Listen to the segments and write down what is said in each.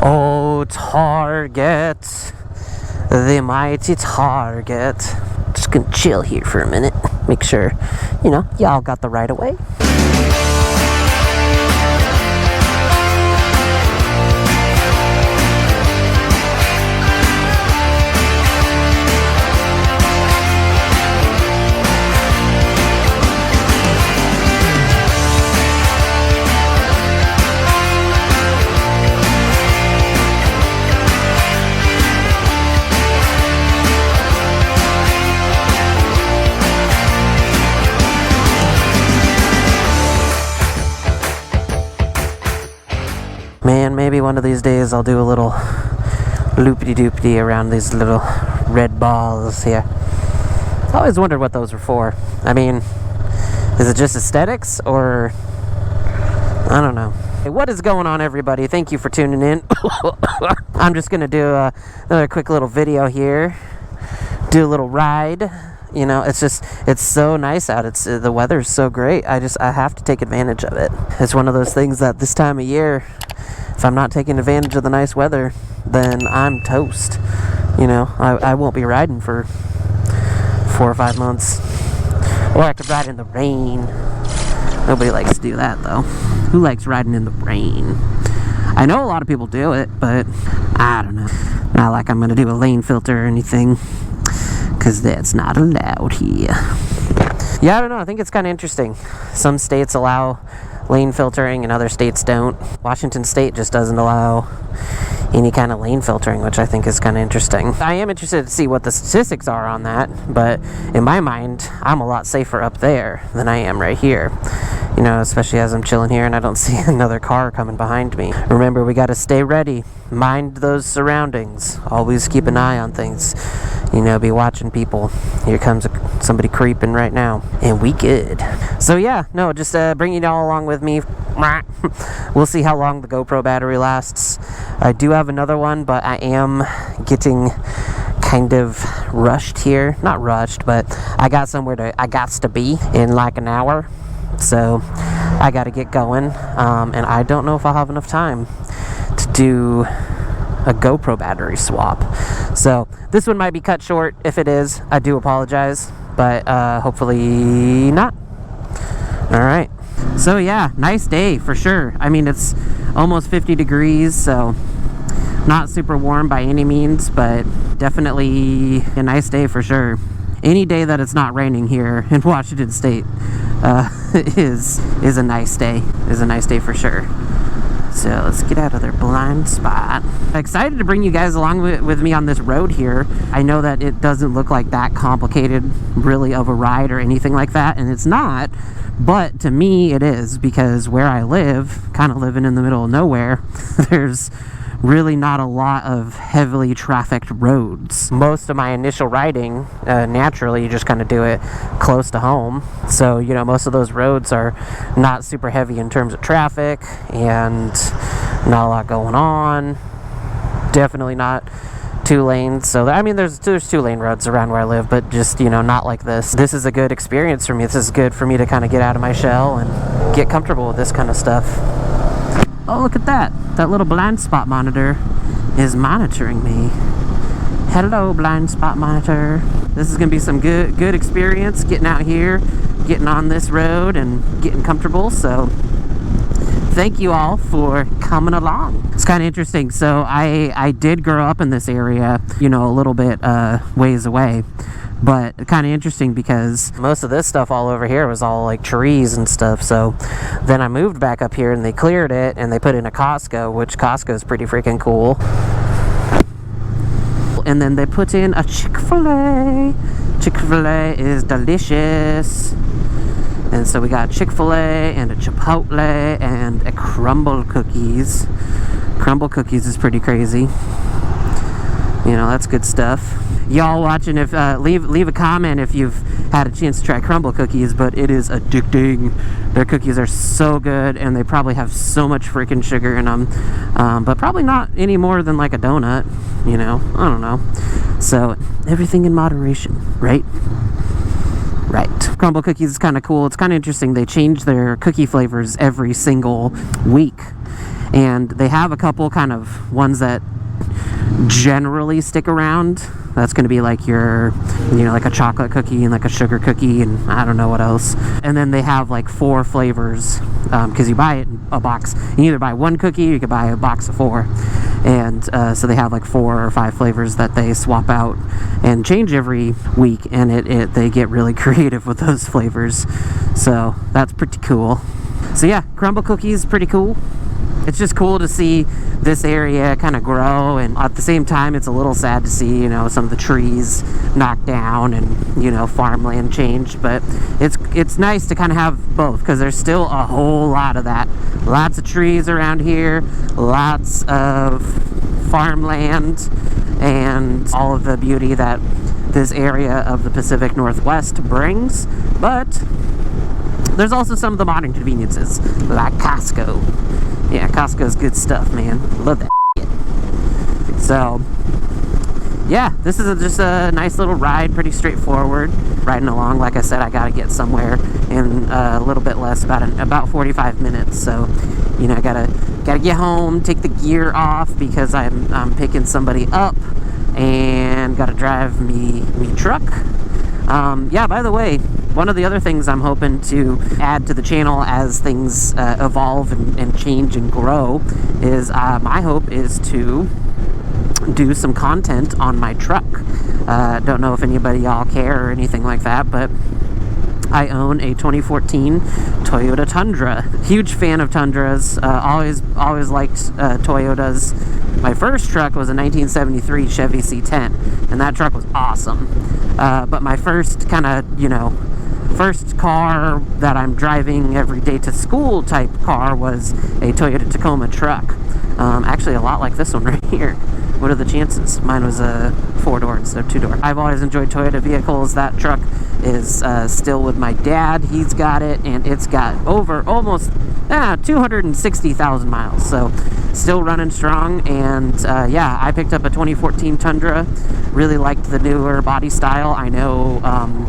Oh, Target. The mighty Target. Just gonna chill here for a minute. Make sure, y'all got the right of way. Man, maybe one of these days I'll do a little loopity-doopity around these little red balls here. I always wondered what those were for. I mean, is it just aesthetics, or I don't know. Hey, what is going on, everybody? Thank you for tuning in. I'm just gonna do another quick little video here. Do a little ride. It's so nice out. The weather's so great. I have to take advantage of it. It's one of those things that this time of year, if I'm not taking advantage of the nice weather, then I'm toast. I won't be riding for 4 or 5 months. Or I could ride in the rain. Nobody likes to do that, though. Who likes riding in the rain? I know a lot of people do it, but I don't know. Not like I'm going to do a lane filter or anything, because that's not allowed here. Yeah, I don't know. I think it's kind of interesting. Some states allow lane filtering and other states don't. Washington State just doesn't allow any kind of lane filtering, which I think is kind of interesting. I am interested to see what the statistics are on that, but in my mind, I'm a lot safer up there than I am right here. Especially as I'm chilling here and I don't see another car coming behind me. Remember, we got to stay ready. Mind those surroundings. Always keep an eye on things. Be watching people. Here comes somebody creeping right now. And we good. So yeah, no, just bringing it all along with me. We'll see how long the GoPro battery lasts. I do have another one, but I am getting kind of rushed here. Not rushed, but I got somewhere I got to be in like an hour. So I got to get going. And I don't know if I'll have enough time to do a GoPro battery swap. So this one might be cut short. If it is, I do apologize, but hopefully not. All right. So yeah, nice day for sure. I mean, it's almost 50 degrees, so not super warm by any means, but definitely a nice day for sure. Any day that it's not raining here in Washington State is a nice day. Is a nice day for sure. So let's get out of their blind spot. Excited to bring you guys along with me on this road here. I know that it doesn't look like that complicated really of a ride or anything like that, and it's not, but to me it is, because where I live, kind of living in the middle of nowhere, there's really not a lot of heavily trafficked roads. Most of my initial riding, naturally, you just kind of do it close to home. So, most of those roads are not super heavy in terms of traffic and not a lot going on. Definitely not 2 lanes. So, I mean, there's 2-lane roads around where I live, but just, not like this. This is a good experience for me. This is good for me to kind of get out of my shell and get comfortable with this kind of stuff. Oh, look at that. That little blind spot monitor is monitoring me. Hello, blind spot monitor. This is going to be some good experience getting out here, getting on this road and getting comfortable. So thank you all for coming along. It's kind of interesting. So I did grow up in this area, a little bit ways away. But kind of interesting because most of this stuff all over here was all like trees and stuff. So then I moved back up here and they cleared it and they put in a Costco, which Costco is pretty freaking cool. And then they put in a Chick-fil-A. Chick-fil-A is delicious. And so we got Chick-fil-A and a Chipotle and a Crumble Cookies. Crumble Cookies is pretty crazy. That's good stuff. Y'all watching, if leave a comment if you've had a chance to try Crumble Cookies, but it is addicting. Their cookies are so good, and they probably have so much freaking sugar in them, but probably not any more than like a donut, I don't know. So everything in moderation, right? Right. Crumble Cookies is kind of cool. It's kind of interesting. They change their cookie flavors every single week. And they have a couple kind of ones that generally stick around. That's going to be like your, like a chocolate cookie and like a sugar cookie and I don't know what else. And then they have like 4 flavors, because you buy it in a box. You can either buy 1 cookie or you could buy a box of 4. And so they have like 4 or 5 flavors that they swap out and change every week, and they get really creative with those flavors. So that's pretty cool. So yeah, crumble cookies, pretty cool. It's just cool to see this area kind of grow, and at the same time it's a little sad to see, some of the trees knocked down and, farmland changed. But it's nice to kind of have both, because there's still a whole lot of that. Lots of trees around here, lots of farmland, and all of the beauty that this area of the Pacific Northwest brings. But there's also some of the modern conveniences, like Costco. Yeah, Costco's good stuff, man. Love that shit. So, yeah, this is just a nice little ride, pretty straightforward. Riding along, like I said, I gotta get somewhere in a little bit less, about 45 minutes. So, I gotta get home, take the gear off because I'm picking somebody up, and gotta drive me truck. Yeah, by the way, one of the other things I'm hoping to add to the channel as things evolve and change and grow is my hope is to do some content on my truck. Don't know if anybody y'all care or anything like that, but I own a 2014 Toyota Tundra. Huge fan of Tundras. Always liked Toyotas. My first truck was a 1973 Chevy C10, and that truck was awesome. But my first kind of, first car that I'm driving every day to school type car was a Toyota Tacoma truck. Actually, a lot like this one right here. What are the chances? Mine was a 4-door instead of 2-door. I've always enjoyed Toyota vehicles. That truck is still with my dad. He's got it, and it's got over almost 260,000 miles. So still running strong. And yeah, I picked up a 2014 Tundra. Really liked the newer body style. I know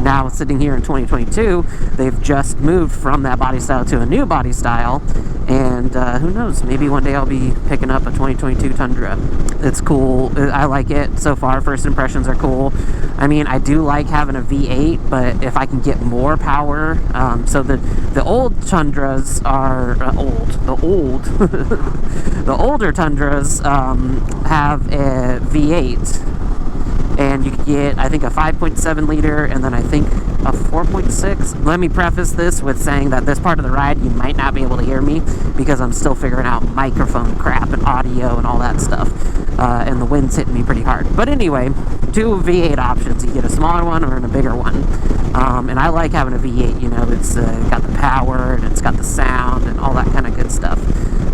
now sitting here in 2022, they've just moved from that body style to a new body style. And who knows, maybe one day I'll be picking up a 2022 Tundra. It's cool. I like it so far. First impressions are cool. I mean, I do like having a V8, but if I can get more power, so the old Tundras are the older Tundras have a V8, and you can get, I think, a 5.7 liter, and then I think a 4.6. Let me preface this with saying that this part of the ride you might not be able to hear me because I'm still figuring out microphone crap and audio and all that stuff, and the wind's hitting me pretty hard. But anyway, 2 V8 options. You get a smaller one or a bigger one, and I like having a V8. It's got the power and it's got the sound and all that kind of good stuff.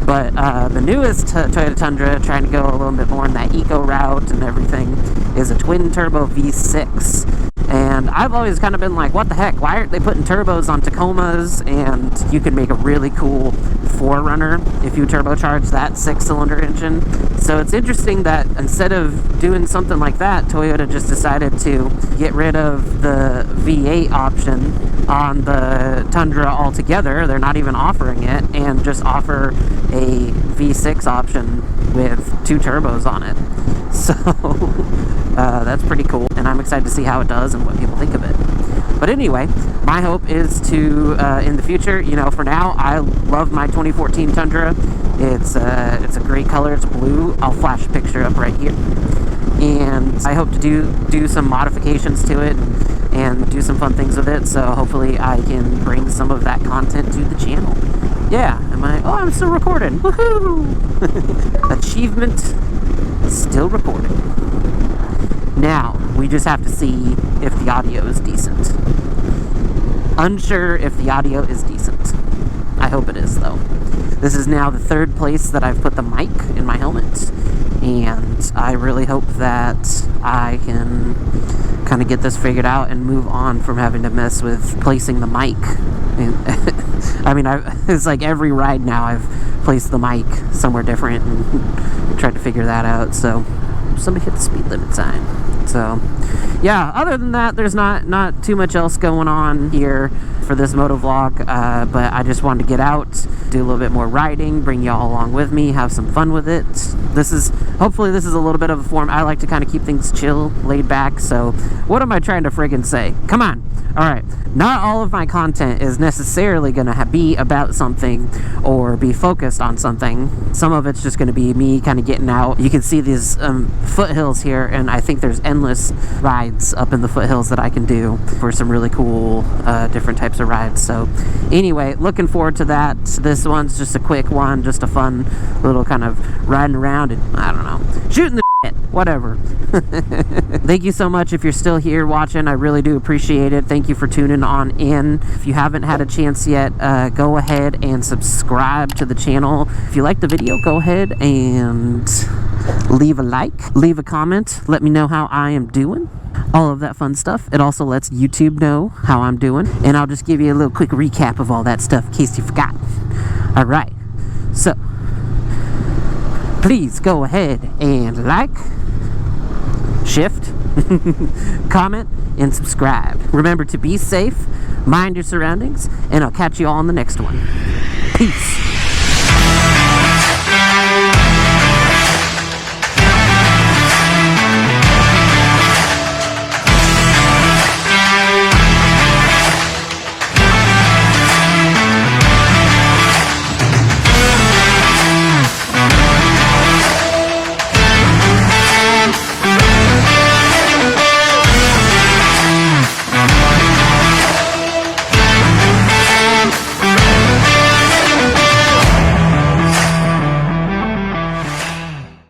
But the newest Toyota Tundra, trying to go a little bit more in that eco route and everything, is a twin-turbo V6. And I've always kind of been like, what the heck? Why aren't they putting turbos on Tacomas? And you can make a really cool 4Runner if you turbocharge that 6-cylinder engine. So it's interesting that instead of doing something like that, Toyota just decided to get rid of the V8 option on the Tundra altogether. They're not even offering it, and just offer a V6 option with 2 turbos on it. So that's pretty cool, and I'm excited to see how it does and what people think of it. But anyway, my hope is to, in the future, for now, I love my 2014 Tundra. It's a great color. It's blue. I'll flash a picture up right here. And I hope to do some modifications to it and do some fun things with it. So hopefully I can bring some of that content to the channel. Yeah, I'm still recording. Woohoo! Achievement, still recording. Now, we just have to see if the audio is decent. Unsure if the audio is decent. I hope it is, though. This is now the 3rd place that I've put the mic in my helmet, and I really hope that I can kind of get this figured out and move on from having to mess with placing the mic. I mean, it's like every ride now I've placed the mic somewhere different and tried to figure that out. So somebody hit the speed limit sign. So yeah, other than that, there's not too much else going on here for this motovlog, but I just wanted to get out do a little bit more riding, bring y'all along with me, have some fun with it. Hopefully this is a little bit of a form. I like to kind of keep things chill, laid back. So what am I trying to friggin' say? Come on. All right, not all of my content is necessarily going to be about something or be focused on something. Some of it's just going to be me kind of getting out. You can see these foothills here, and I think there's endless rides up in the foothills that I can do for some really cool different types of rides. So anyway, looking forward to that. This one's just a quick one, just a fun little kind of riding around and, I don't know, shooting the shit, whatever. Thank you so much if you're still here watching. I really do appreciate it. Thank you for tuning on in. If you haven't had a chance yet, go ahead and subscribe to the channel. If you like the video, go ahead and leave a like, leave a comment, let me know how I am doing, all of that fun stuff. It also lets YouTube know how I'm doing, and I'll just give you a little quick recap of all that stuff in case you forgot. All right, so please go ahead and like, shift, comment, and subscribe. Remember to be safe, mind your surroundings, and I'll catch you all in the next one.